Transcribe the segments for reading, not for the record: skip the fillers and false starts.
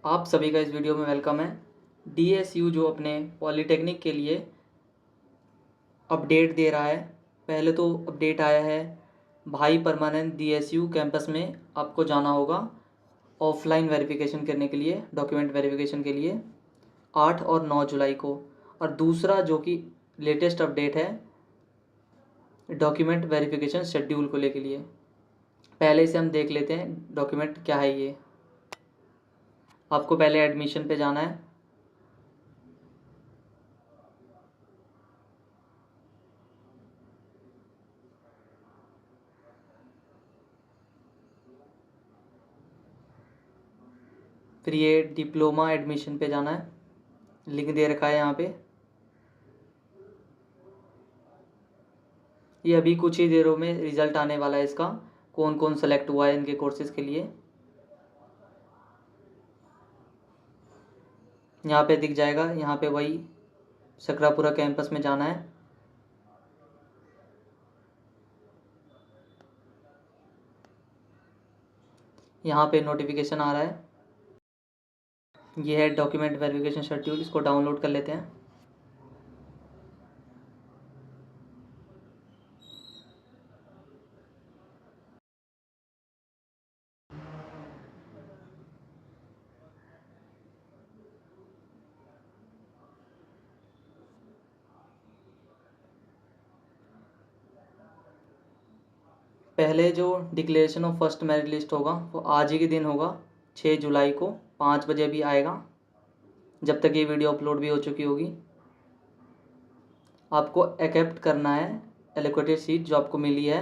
आप सभी का इस वीडियो में वेलकम है। डीएसयू जो अपने पॉलीटेक्निक के लिए अपडेट दे रहा है, पहले तो अपडेट आया है भाई परमानेंट डीएसयू कैंपस में आपको जाना होगा ऑफलाइन वेरिफिकेशन करने के लिए, डॉक्यूमेंट वेरिफिकेशन के लिए 8 और 9 जुलाई को। और दूसरा जो कि लेटेस्ट अपडेट है डॉक्यूमेंट वेरिफिकेशन शेड्यूल को लेके लिए। पहले से हम देख लेते हैं डॉक्यूमेंट क्या है ये। आपको पहले एडमिशन पे जाना है। फिर ये डिप्लोमा एडमिशन पे जाना है, लिंक दे रखा है यहाँ पे। ये अभी कुछ ही देरों में रिजल्ट आने वाला है इसका, कौन कौन सेलेक्ट हुआ है इनके कोर्सेज के लिए। यहाँ पे दिख जाएगा, यहाँ पे वही सकरापुरा कैंपस में जाना है। यहाँ पे नोटिफिकेशन आ रहा है, ये है डॉक्यूमेंट वेरिफिकेशन शेड्यूल। इसको डाउनलोड कर लेते हैं। पहले जो declaration of first merit list होगा वो आज ही के दिन होगा, 6 जुलाई को 5 बजे भी आएगा, जब तक ये वीडियो अपलोड भी हो चुकी होगी। आपको एक्सेप्ट करना है एलोकेटेड सीट जो आपको मिली है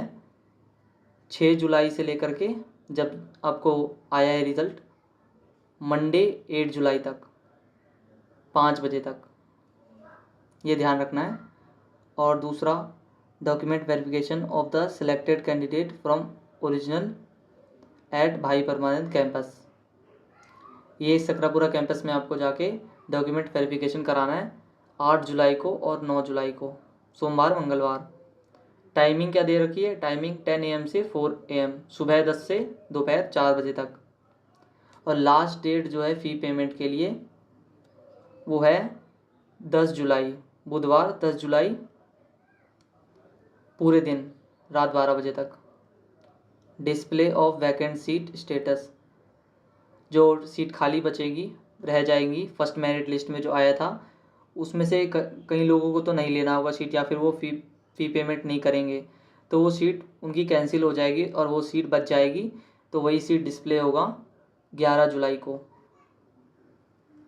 6 जुलाई से लेकर के, जब आपको आया है रिज़ल्ट, मंडे 8 जुलाई तक 5 बजे तक, ये ध्यान रखना है। और दूसरा document verification of the selected candidate from original at भाई परमानंद कैंपस, ये सकरापुरा कैंपस में आपको जाके डॉक्यूमेंट वेरिफिकेशन कराना है 8 जुलाई को और 9 जुलाई को, सोमवार मंगलवार। टाइमिंग क्या दे रखी है? टाइमिंग 10 AM से 4 AM, सुबह 10 से दोपहर 4 बजे तक। और लास्ट डेट जो है फ़ी पेमेंट के लिए वो है 10 जुलाई, बुधवार 10 जुलाई, पूरे दिन रात 12 बजे तक। Display of vacant seat status, जो सीट खाली बचेगी, रह जाएंगी फर्स्ट मेरिट लिस्ट में जो आया था उसमें से कई लोगों को तो नहीं लेना होगा सीट, या फिर वो फ़ी पेमेंट नहीं करेंगे तो वो सीट उनकी कैंसिल हो जाएगी और वो सीट बच जाएगी। तो वही सीट डिस्प्ले होगा 11 जुलाई को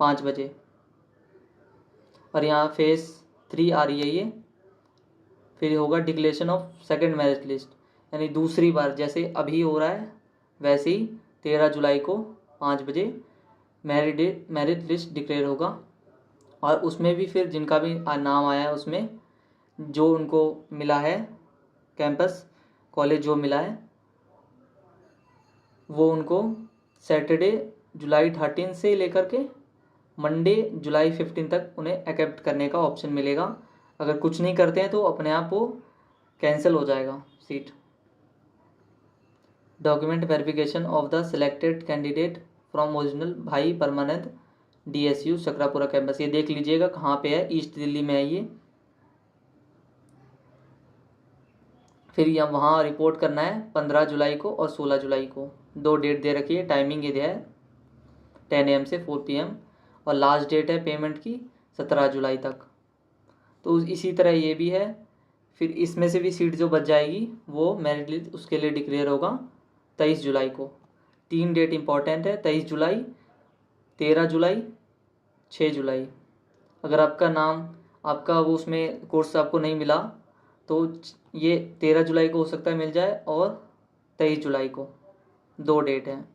5 बजे। और यहाँ फेज़ 3 आ रही है ये। फिर होगा declaration of second merit list, यानी दूसरी बार जैसे अभी हो रहा है वैसे ही 13 जुलाई को 5 बजे मेरिट लिस्ट डिक्लेयर होगा। और उसमें भी फिर जिनका भी नाम आया है उसमें जो उनको मिला है कैंपस कॉलेज जो मिला है वो उनको सैटरडे जुलाई 13 से लेकर के मंडे जुलाई 15 तक उन्हें एक्सेप्ट करने का ऑप्शन मिलेगा। अगर कुछ नहीं करते हैं तो अपने आप वो कैंसिल हो जाएगा seat. Document verification of the selected candidate from original भाई परमानंद डीएसयू सकरापुरा कैंपस, ये देख लीजिएगा कहाँ पे है, ईस्ट दिल्ली में है ये। फिर यहाँ वहाँ रिपोर्ट करना है 15 जुलाई को और 16 जुलाई को, 2 डेट दे रखी है। टाइमिंग ये है 10 AM से 4 PM, और लास्ट डेट है पेमेंट की 17 जुलाई तक। तो इसी तरह ये भी है। फिर इसमें से भी सीट जो बच जाएगी वो मेरिट लिस्ट उसके लिए डिक्लेयर होगा 23 जुलाई को। 3 डेट इंपॉर्टेंट है, 23 जुलाई, 13 जुलाई, 6 जुलाई। अगर आपका नाम आपका वो उसमें कोर्स आपको नहीं मिला तो ये 13 जुलाई को हो सकता है मिल जाए, और 23 जुलाई को, 2 डेट हैं।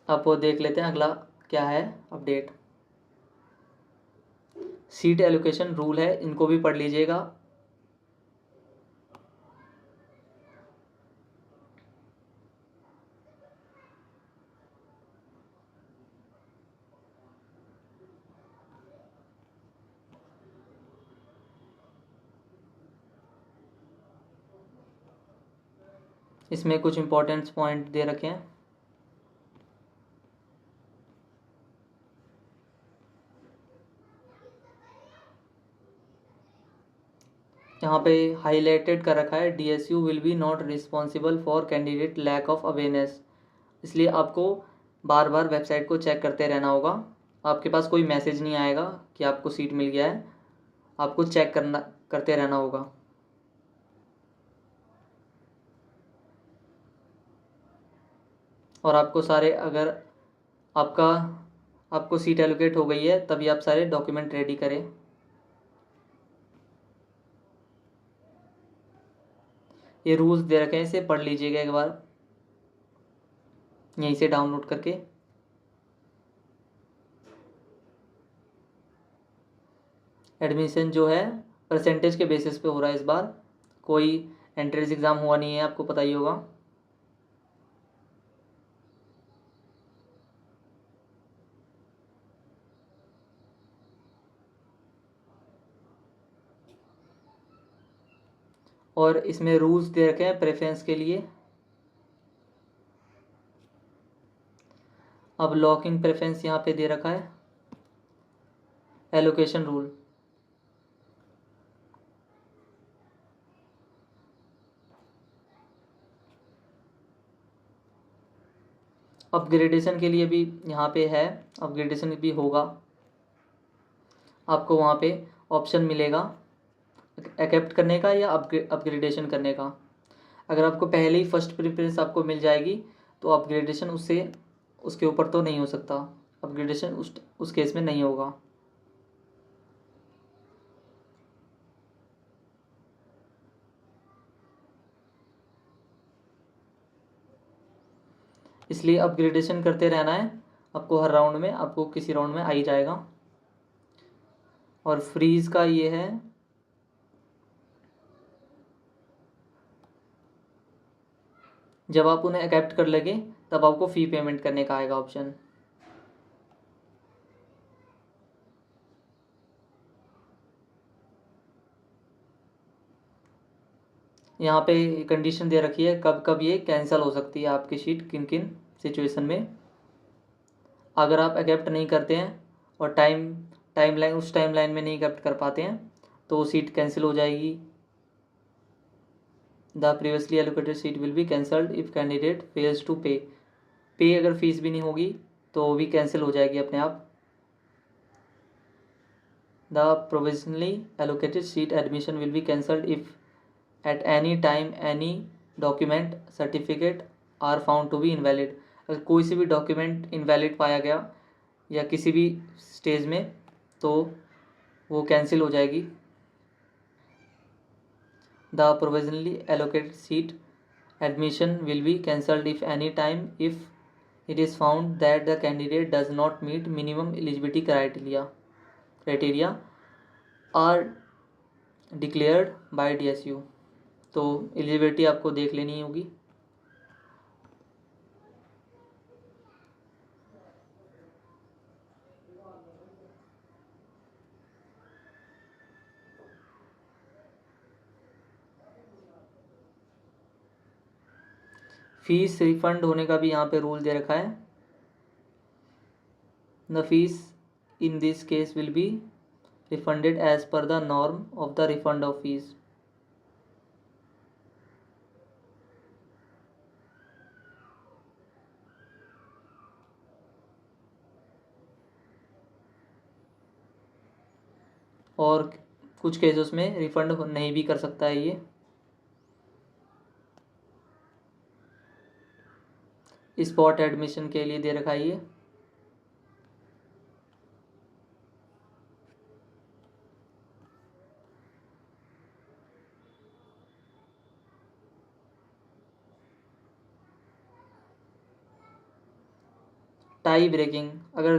अब वो देख लेते हैं अगला क्या है अपडेट। सीट एलोकेशन रूल है, इनको भी पढ़ लीजिएगा। इसमें कुछ इंपॉर्टेंट पॉइंट दे रखे हैं। यहाँ पे हाईलाइटेड कर रखा है DSU will be not responsible for candidate lack of awareness. इसलिए आपको बार बार वेबसाइट को चेक करते रहना होगा। आपके पास कोई मैसेज नहीं आएगा कि आपको सीट मिल गया है, आपको चेक करते रहना होगा। और आपको सारे, अगर आपको सीट एलोकेट हो गई है तभी आप सारे डॉक्यूमेंट रेडी करें। ये रूल्स दे रखे हैं, इसे पढ़ लीजिएगा एक बार यहीं से डाउनलोड करके। एडमिशन जो है परसेंटेज के बेसिस पे हो रहा है इस बार, कोई एंट्रेंस एग्ज़ाम हुआ नहीं है, आपको पता ही होगा। और इसमें रूल्स दे रखे हैं प्रेफरेंस के लिए। अब लॉकिंग प्रेफरेंस यहाँ पे दे रखा है, एलोकेशन रूल। अपग्रेडेशन के लिए भी यहाँ पे है, अपग्रेडेशन भी होगा। आपको वहाँ पे ऑप्शन मिलेगा एक्सेप्ट करने का या अपग्रेडेशन करने का। अगर आपको पहले ही फर्स्ट प्रेफरेंस आपको मिल जाएगी तो अपग्रेडेशन उसके ऊपर तो नहीं हो सकता, अपग्रेडेशन उस केस में नहीं होगा। इसलिए अपग्रेडेशन करते रहना है आपको, हर राउंड में आपको किसी राउंड में आ ही जाएगा। और फ्रीज का ये है, जब आप उन्हें एक्सेप्ट कर लेंगे तब आपको फ़ी पेमेंट करने का आएगा ऑप्शन। यहाँ पे कंडीशन दे रखी है कब कब ये कैंसिल हो सकती है आपकी सीट, किन किन सिचुएशन में। अगर आप एक्सेप्ट नहीं करते हैं और उस टाइम लाइन में नहीं एक्सेप्ट कर पाते हैं तो सीट कैंसिल हो जाएगी। The previously allocated seat will be cancelled if candidate fails to pay अगर फीस भी नहीं होगी तो वो भी कैंसिल हो जाएगी अपने आप। The provisionally allocated seat admission will be cancelled if at any time any document certificate are found to be invalid. अगर कोई सी भी डॉक्यूमेंट इनवैलिड पाया गया या किसी भी स्टेज में तो वो कैंसिल हो जाएगी। The provisionally allocated seat admission will be cancelled if any time if it is found that the candidate does not meet minimum eligibility criteria are declared by DSU। तो एलिजिबिलिटी आपको देख लेनी होगी। फीस रिफंड होने का भी यहाँ पे रूल दे रखा है। The fees in this case will be refunded as per the norm of the refund of fees. और कुछ केसेस में रिफंड नहीं भी कर सकता है ये। स्पॉट एडमिशन के लिए दे रखा है ये। टाई ब्रेकिंग, अगर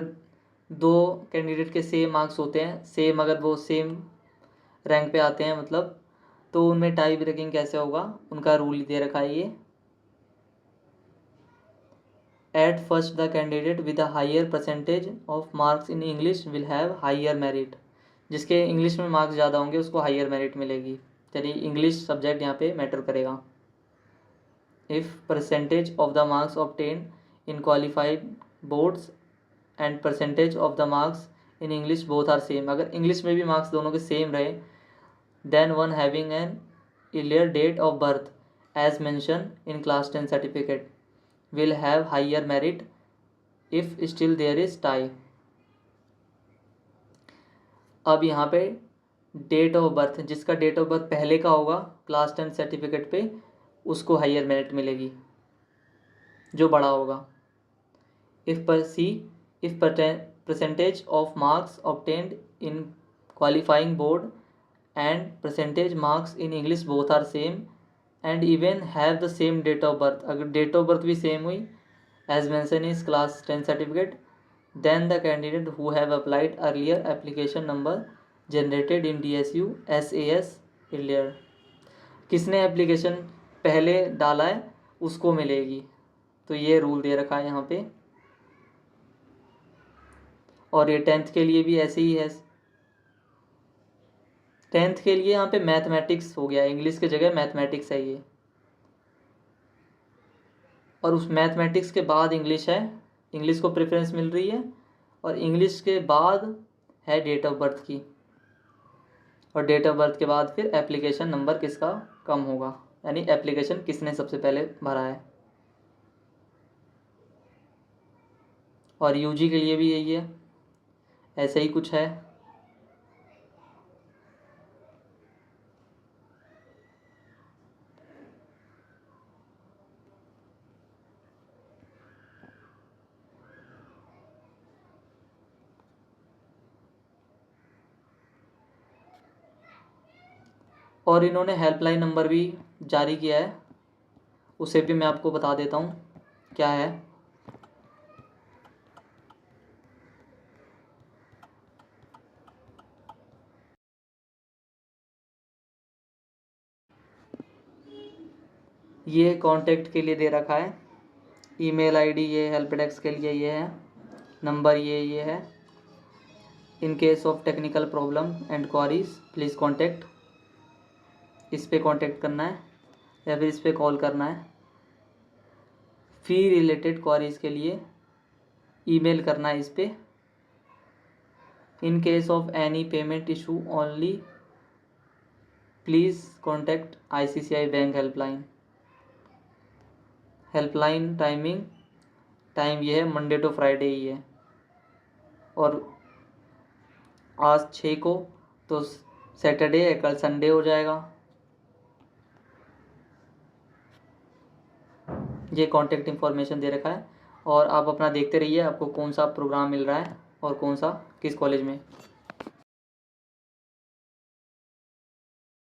दो कैंडिडेट के सेम मार्क्स होते हैं, अगर वो सेम रैंक पे आते हैं मतलब, तो उनमें टाई ब्रेकिंग कैसे होगा उनका रूल दे रखा है ये। At first the candidate with a higher percentage of marks in English will have higher merit. जिसके इंग्लिश में मार्क्स ज़्यादा होंगे उसको हायर मेरिट मिलेगी, यानी इंग्लिश सब्जेक्ट यहाँ पे मैटर करेगा। if percentage of the marks obtained in qualified boards and percentage of the marks in English both are same, अगर इंग्लिश में भी मार्क्स दोनों के सेम रहे, then one having an earlier date of birth as mentioned in class 10 certificate will have higher merit if still there is tie. अब यहाँ पे date of birth, जिसका डेट ऑफ बर्थ पहले का होगा क्लास 10 सर्टिफिकेट पे, उसको हायर मेरिट मिलेगी, जो बड़ा होगा. If percentage of marks obtained in qualifying board and percentage marks in English both are same and even have the same date of birth, अगर डेट ऑफ बर्थ भी same हुई as mention is class 10 certificate, then the candidate who have applied earlier application number generated in DSU SAS earlier, किसने application पहले डाला है उसको मिलेगी. तो ये रूल दे रखा है यहाँ पे. और ये 10th के लिए भी ऐसे ही है. 10th के लिए यहाँ पे मैथमेटिक्स हो गया, इंग्लिश की जगह मैथमेटिक्स है ये, और उस मैथमेटिक्स के बाद इंग्लिश है, इंग्लिश को प्रेफरेंस मिल रही है, और इंग्लिश के बाद है डेट ऑफ बर्थ की, और डेट ऑफ बर्थ के बाद फिर एप्लीकेशन नंबर किसका कम होगा, यानी एप्लीकेशन किसने सबसे पहले भरा है. और यूजी के लिए भी यही है, ऐसे ही कुछ है. और इन्होंने हेल्पलाइन नंबर भी जारी किया है, उसे भी मैं आपको बता देता हूँ क्या है. ये कांटेक्ट के लिए दे रखा है, ईमेल आईडी ये हेल्प डेस्क के लिए ये है, नंबर ये है. In case of technical problem and queries please contact, इस पर कॉन्टेक्ट करना है या फिर इस पर कॉल करना है. फ़ी रिलेटेड क्वारीज के लिए ईमेल करना है इस पर. In case of any payment issue only please contact ICICI bank helpline. Helpline time ये है मंडे टू फ्राइडे ही है, और आज 6 को तो सैटरडे है, कल संडे हो जाएगा. ये कॉन्टेक्ट इन्फॉर्मेशन दे रखा है, और आप अपना देखते रहिए आपको कौन सा प्रोग्राम मिल रहा है और कौन सा किस कॉलेज में.